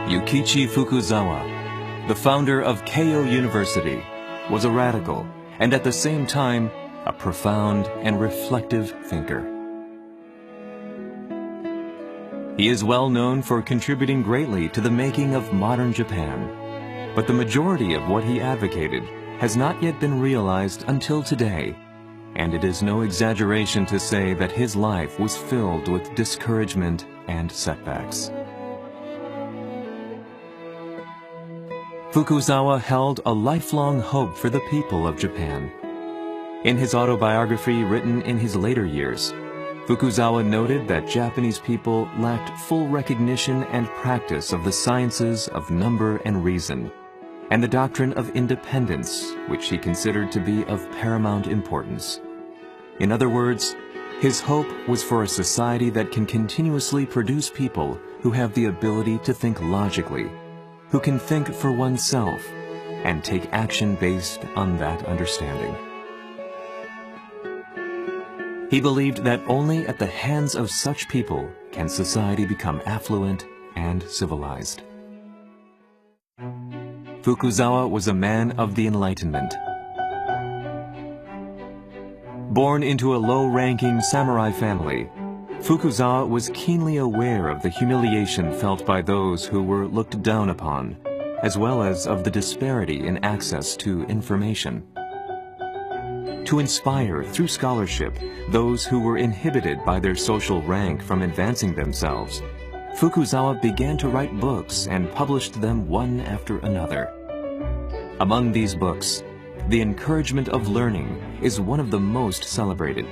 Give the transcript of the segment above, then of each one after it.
Yukichi Fukuzawa, the founder of Keio University, was a radical and at the same time a profound and reflective thinker. He is well known for contributing greatly to the making of modern Japan, but the majority of what he advocated has not yet been realized until today, and it is no exaggeration to say that his life was filled with discouragement and setbacks. Fukuzawa held a lifelong hope for the people of Japan. In his autobiography written in his later years, Fukuzawa noted that Japanese people lacked full recognition and practice of the sciences of number and reason, and the doctrine of independence, which he considered to be of paramount importance. In other words, his hope was for a society that can continuously produce people who have the ability to think logically, who can think for oneself, and take action based on that understanding. He believed that only at the hands of such people can society become affluent and civilized. Fukuzawa was a man of the Enlightenment. Born into a low-ranking samurai family, Fukuzawa was keenly aware of the humiliation felt by those who were looked down upon, as well as of the disparity in access to information. To inspire, through scholarship, those who were inhibited by their social rank from advancing themselves, Fukuzawa began to write books and published them one after another. Among these books, The Encouragement of Learning is one of the most celebrated.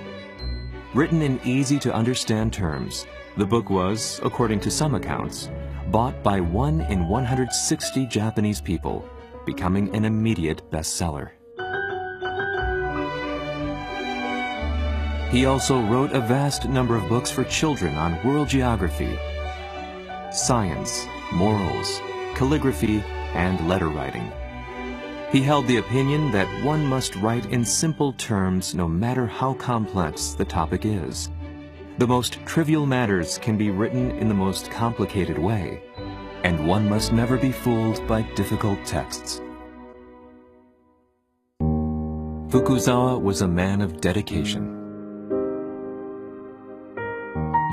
Written in easy-to-understand terms, the book was, according to some accounts, bought by 1 in 160 Japanese people, becoming an immediate bestseller. He also wrote a vast number of books for children on world geography, science, morals, calligraphy, and letter writing. He held the opinion that one must write in simple terms no matter how complex the topic is. The most trivial matters can be written in the most complicated way, and one must never be fooled by difficult texts. Fukuzawa was a man of dedication.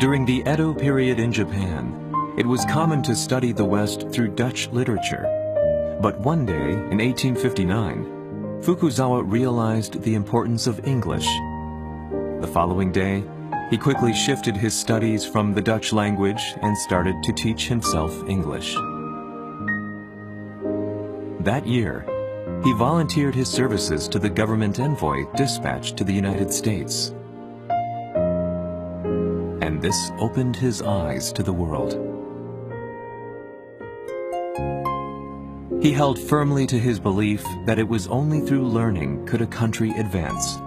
During the Edo period in Japan, it was common to study the West through Dutch literature. But one day, in 1859, Fukuzawa realized the importance of English. The following day, he quickly shifted his studies from the Dutch language and started to teach himself English. That year, he volunteered his services to the government envoy dispatched to the United States. And this opened his eyes to the world. He held firmly to his belief that it was only through learning could a country advance.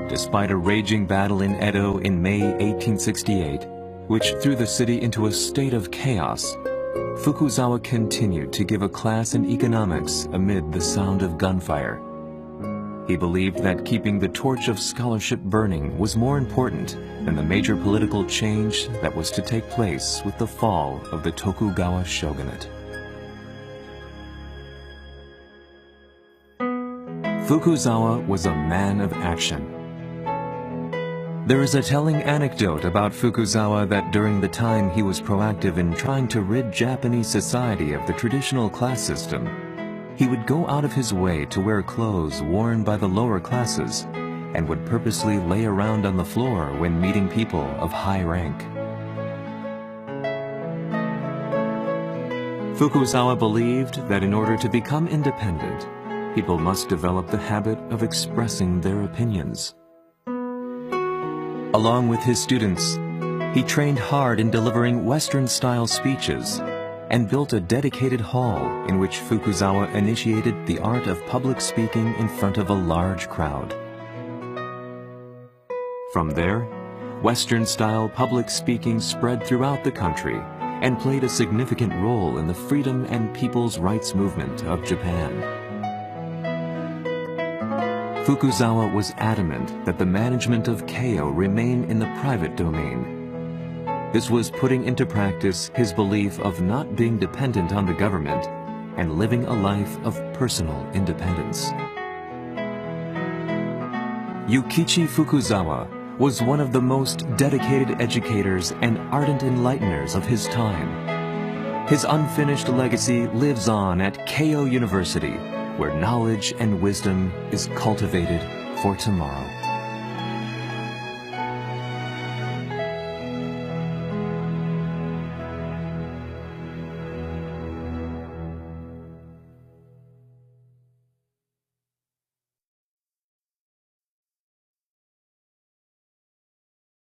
Despite a raging battle in Edo in May 1868, which threw the city into a state of chaos, Fukuzawa continued to give a class in economics amid the sound of gunfire. He believed that keeping the torch of scholarship burning was more important than the major political change that was to take place with the fall of the Tokugawa shogunate. Fukuzawa was a man of action. There is a telling anecdote about Fukuzawa that during the time he was proactive in trying to rid Japanese society of the traditional class system, he would go out of his way to wear clothes worn by the lower classes and would purposely lay around on the floor when meeting people of high rank. Fukuzawa believed that in order to become independent, people must develop the habit of expressing their opinions. Along with his students, he trained hard in delivering Western-style speeches and built a dedicated hall in which Fukuzawa initiated the art of public speaking in front of a large crowd. From there, Western-style public speaking spread throughout the country and played a significant role in the freedom and people's rights movement of Japan. Fukuzawa was adamant that the management of Keio remain in the private domain. This was putting into practice his belief of not being dependent on the government and living a life of personal independence. Yukichi Fukuzawa was one of the most dedicated educators and ardent enlighteners of his time. His unfinished legacy lives on at Keio University, where knowledge and wisdom is cultivated for tomorrow.